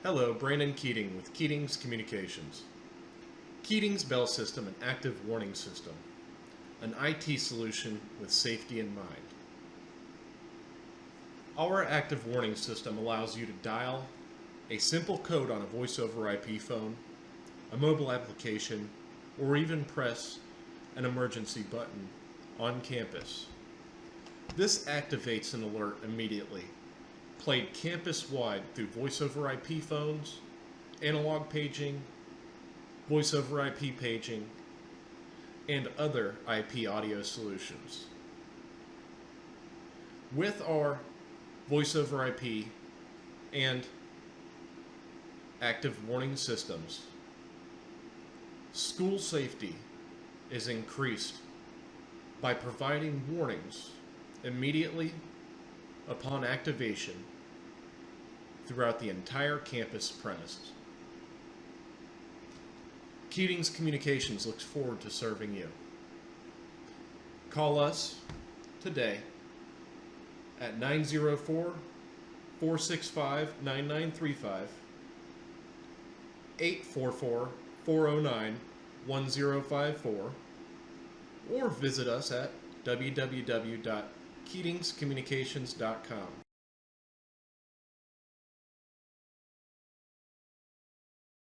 Hello, Brandon Keating with Keatings Communications. Keatings Bell System, an active warning system, an IT solution with safety in mind. Our active warning system allows you to dial a simple code on a voice over IP phone, a mobile application, or even press an emergency button on campus. This activates an alert immediately, played campus-wide through voice over IP phones, analog paging, voice over IP paging, and other IP audio solutions. With our voice over IP and active warning systems, school safety is increased by providing warnings immediately upon activation throughout the entire campus premise. Keatings Communications looks forward to serving you. Call us today at 904-465-9935, 844-409-1054, or visit us at www.keatingscommunications.com.